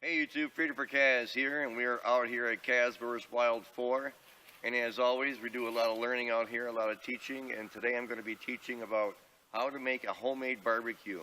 Hey YouTube, Freedom for Kaz here, and we are out here at kazvswild 4. And as always, we do a lot of learning out here, a lot of teaching, and today I'm going to be teaching about how to make a homemade barbecue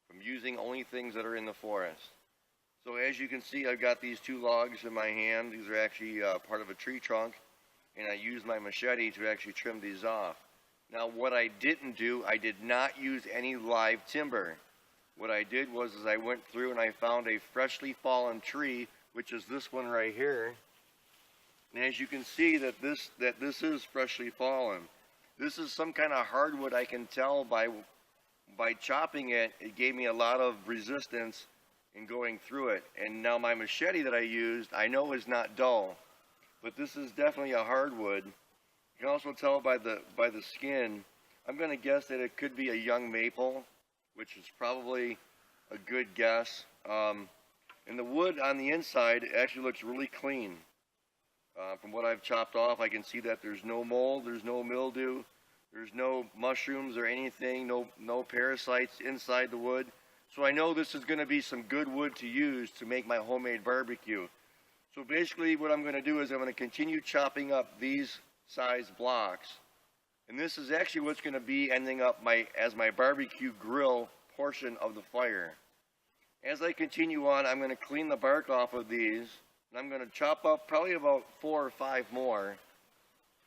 from using only things that are in the forest. So as you can see, I've got these two logs in my hand. These are actually part of a tree trunk, and I used my machete to actually trim these off. Now what I didn't do, I did not use any live timber. What I did was I went through and I found a freshly fallen tree, which is this one right here. And as you can see that this is freshly fallen. This is some kind of hardwood. I can tell by chopping it. It gave me a lot of resistance in going through it. And now my machete that I used, I know is not dull, but this is definitely a hardwood. You can also tell by the skin. I'm going to guess that it could be a young maple, which is probably a good guess. And the wood on the inside actually looks really clean. From what I've chopped off, I can see that there's no mold, there's no mildew, there's no mushrooms or anything, no parasites inside the wood. So I know this is going to be some good wood to use to make my homemade barbecue. So basically what I'm going to do is I'm going to continue chopping up these size blocks. And this is actually what's going to be ending up as my barbecue grill portion of the fire. As I continue on, I'm going to clean the bark off of these, and I'm going to chop up probably about 4 or 5 more.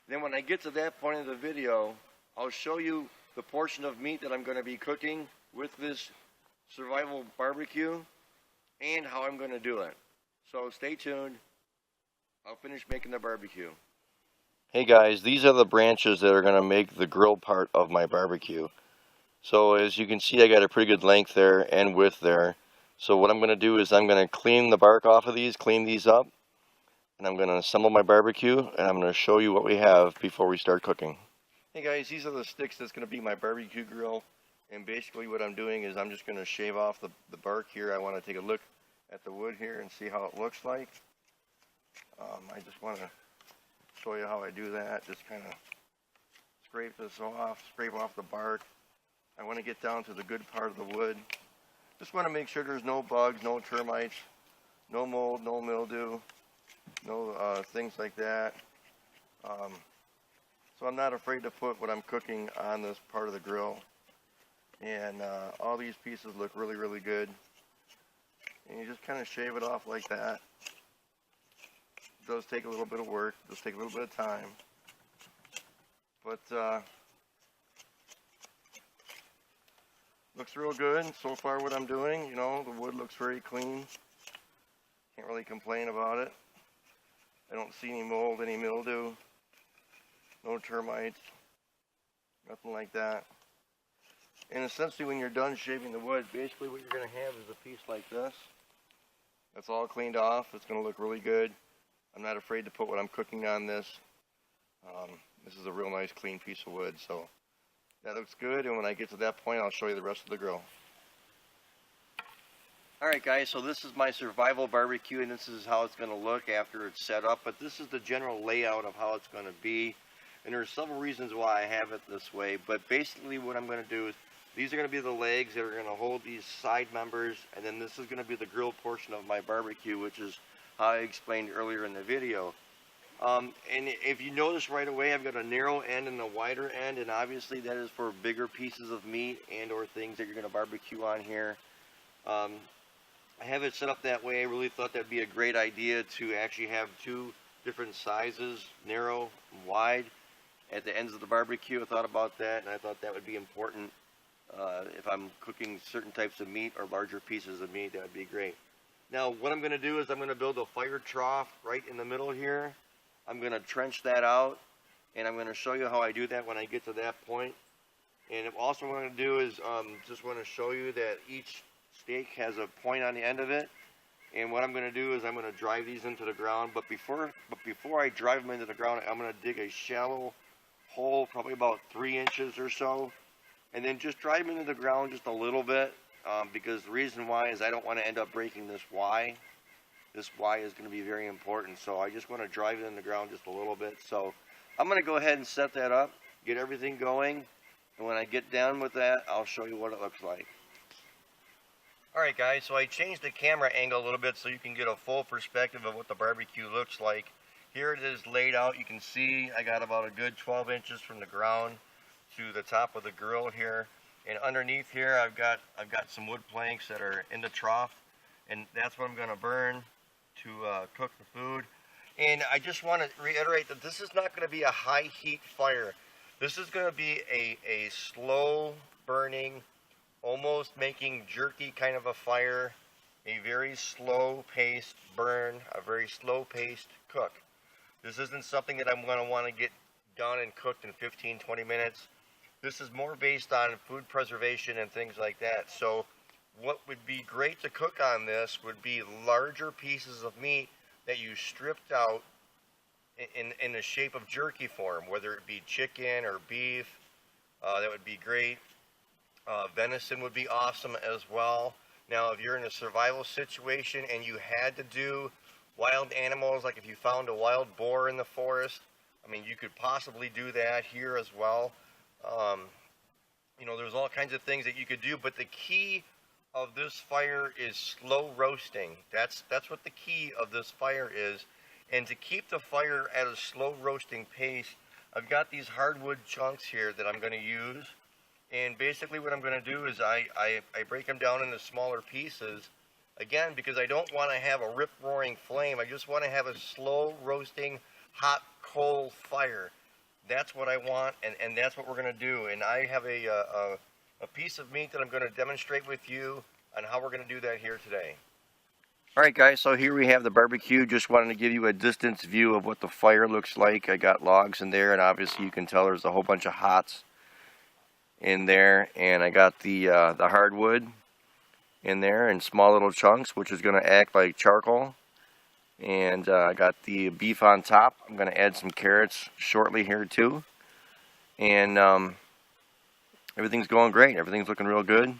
Then when I get to that point of the video, I'll show you the portion of meat that I'm going to be cooking with this survival barbecue and how I'm going to do it. So stay tuned. I'll finish making the barbecue. Hey guys, these are the branches that are going to make the grill part of my barbecue. So as you can see, I got a pretty good length there and width there. So what I'm going to do is I'm going to clean the bark off of these, clean these up, and I'm going to assemble my barbecue, and I'm going to show you what we have before we start cooking. Hey guys, these are the sticks that's going to be my barbecue grill. And basically what I'm doing is I'm just going to shave off the bark here. I want to take a look at the wood here and see how it looks like. I just want to show you how I do that. Just kind of scrape this off, scrape off the bark. I want to get down to the good part of the wood. Just want to make sure there's no bugs, no termites, no mold, no mildew, no things like that. So I'm not afraid to put what I'm cooking on this part of the grill. And all these pieces look really, really good. And you just kind of shave it off like that. It does take a little bit of work, it does take a little bit of time. But looks real good so far what I'm doing. You know, the wood looks very clean. Can't really complain about it. I don't see any mold, any mildew, no termites, nothing like that. And essentially when you're done shaving the wood, basically what you're going to have is a piece like this. That's all cleaned off. It's going to look really good. I'm not afraid to put what I'm cooking on this. This is a real nice clean piece of wood, so that looks good. And when I get to that point, I'll show you the rest of the grill. Alright guys, so this is my survival barbecue, and this is how it's going to look after it's set up. But this is the general layout of how it's going to be. And there's several reasons why I have it this way. But basically what I'm going to do is these are going to be the legs that are going to hold these side members, and then this is going to be the grill portion of my barbecue, which is how I explained earlier in the video. And if you notice right away, I've got a narrow end and a wider end, and obviously that is for bigger pieces of meat and or things that you're going to barbecue on here. I have it set up that way. I really thought that'd be a great idea to actually have two different sizes, narrow and wide, at the ends of the barbecue. I thought about that, and I thought that would be important. If I'm cooking certain types of meat or larger pieces of meat, that would be great. Now what I'm going to do is I'm going to build a fire trough right in the middle here. I'm going to trench that out, and I'm going to show you how I do that when I get to that point. And also what I'm going to do is just want to show you that each stake has a point on the end of it. And what I'm going to do is I'm going to drive these into the ground. But before I drive them into the ground, I'm going to dig a shallow hole, probably about 3 inches or so, and then just drive them into the ground just a little bit, because the reason why is I don't want to end up breaking this Y. This Y is going to be very important, so I just want to drive it in the ground just a little bit. So I'm going to go ahead and set that up, get everything going, and when I get done with that, I'll show you what it looks like. Alright guys, so I changed the camera angle a little bit so you can get a full perspective of what the barbecue looks like. Here it is laid out. You can see I got about a good 12 inches from the ground to the top of the grill here. And underneath here I've got some wood planks that are in the trough, and that's what I'm going to burn to cook the food. And I just want to reiterate that this is not going to be a high heat fire. This is going to be a slow burning, almost making jerky kind of a fire, a very slow paced burn, a very slow paced cook. This isn't something that I'm going to want to get done and cooked in 15-20 minutes. This is more based on food preservation and things like that. So what would be great to cook on this would be larger pieces of meat that you stripped out in the shape of jerky form, whether it be chicken or beef. That would be great. Venison would be awesome as well. Now, if you're in a survival situation and you had to do wild animals, like if you found a wild boar in the forest, I mean, you could possibly do that here as well. You know, there's all kinds of things that you could do, but the key of this fire is slow roasting. That's what the key of this fire is. And to keep the fire at a slow roasting pace, I've got these hardwood chunks here that I'm going to use. And basically what I'm going to do is I break them down into smaller pieces, again, because I don't want to have a rip-roaring flame. I just want to have a slow roasting, hot coal fire. That's what I want, and that's what we're going to do. And I have a piece of meat that I'm going to demonstrate with you on how we're going to do that here today. Alright guys, so here we have the barbecue. Just wanted to give you a distance view of what the fire looks like. I got logs in there, and obviously you can tell there's a whole bunch of hots in there, and I got the hardwood in there in small little chunks, which is going to act like charcoal. And I got the beef on top. I'm going to add some carrots shortly here too. And everything's going great. Everything's looking real good.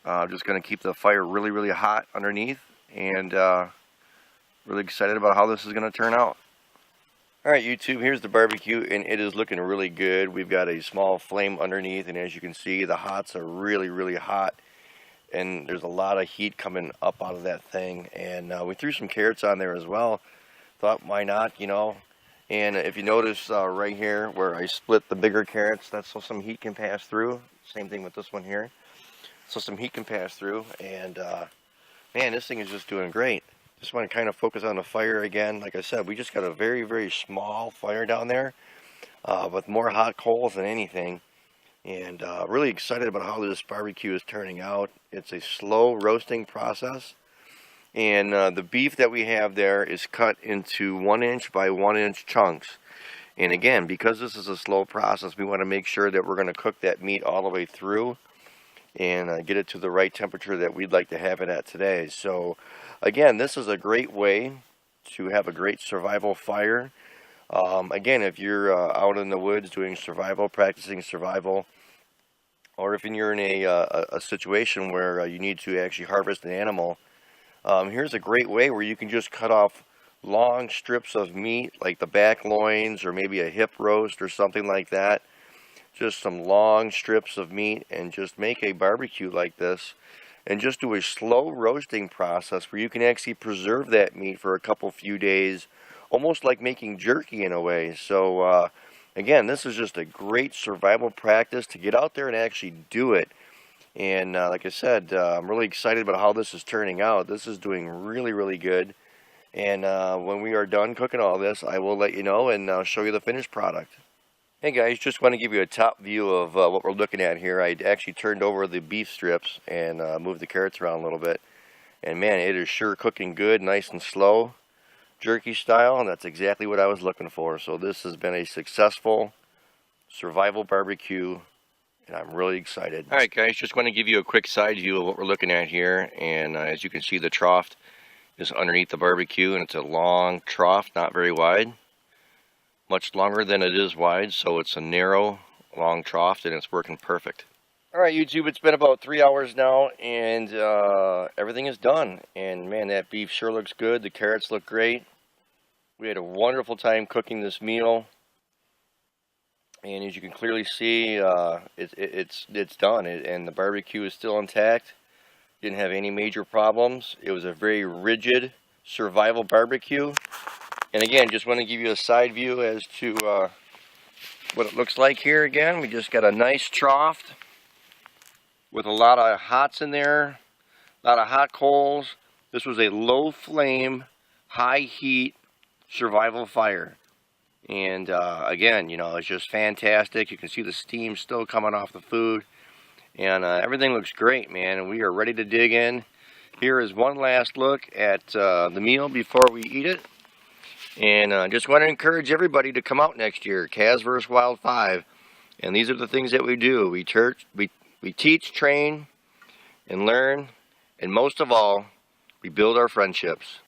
Just going to keep the fire really, really hot underneath, and really excited about how this is going to turn out. Alright YouTube, here's the barbecue, and it is looking really good. We've got a small flame underneath, and as you can see, the hots are really, really hot. And there's a lot of heat coming up out of that thing. And we threw some carrots on there as well. Thought, why not, you know. And if you notice right here where I split the bigger carrots, that's so some heat can pass through. Same thing with this one here. So some heat can pass through. And man, this thing is just doing great. Just want to kind of focus on the fire again. Like I said, we just got a very, very small fire down there with more hot coals than anything. And really excited about how this barbecue is turning out. It's a slow roasting process. And the beef that we have there is cut into 1-inch by 1-inch chunks. And again, because this is a slow process, we want to make sure that we're going to cook that meat all the way through and get it to the right temperature that we'd like to have it at today. So again, this is a great way to have a great survival fire. Again, if you're out in the woods doing survival, practicing survival, or if you're in a situation where you need to actually harvest an animal, here's a great way where you can just cut off long strips of meat, like the back loins or maybe a hip roast or something like that. Just some long strips of meat, and just make a barbecue like this. And just do a slow roasting process where you can actually preserve that meat for a few days, almost like making jerky in a way. So again, this is just a great survival practice to get out there and actually do it. And like I said, I'm really excited about how this is turning out. This is doing really, really good. And when we are done cooking all this, I will let you know and show you the finished product. Hey guys, just want to give you a top view of what we're looking at here. I actually turned over the beef strips and moved the carrots around a little bit. And man, it is sure cooking good, nice and slow, jerky style, and that's exactly what I was looking for. So this has been a successful survival barbecue, and I'm really excited. Alright guys, just want to give you a quick side view of what we're looking at here. And as you can see, the trough is underneath the barbecue, and it's a long trough, not very wide. Much longer than it is wide, so it's a narrow, long trough, and it's working perfect. Alright YouTube, it's been about 3 hours now, and everything is done. And man, that beef sure looks good. The carrots look great. We had a wonderful time cooking this meal. And as you can clearly see, it's done. And the barbecue is still intact. Didn't have any major problems. It was a very rigid survival barbecue. And again, just want to give you a side view as to what it looks like here. Again, we just got a nice trough with a lot of hots in there, a lot of hot coals. This was a low flame, high heat survival fire. And again, you know, it's just fantastic. You can see the steam still coming off the food. And everything looks great, man. And we are ready to dig in. Here is one last look at the meal before we eat it. And just want to encourage everybody to come out next year, kazvswild 5. And these are the things that we do. We teach, train, and learn. And most of all, we build our friendships.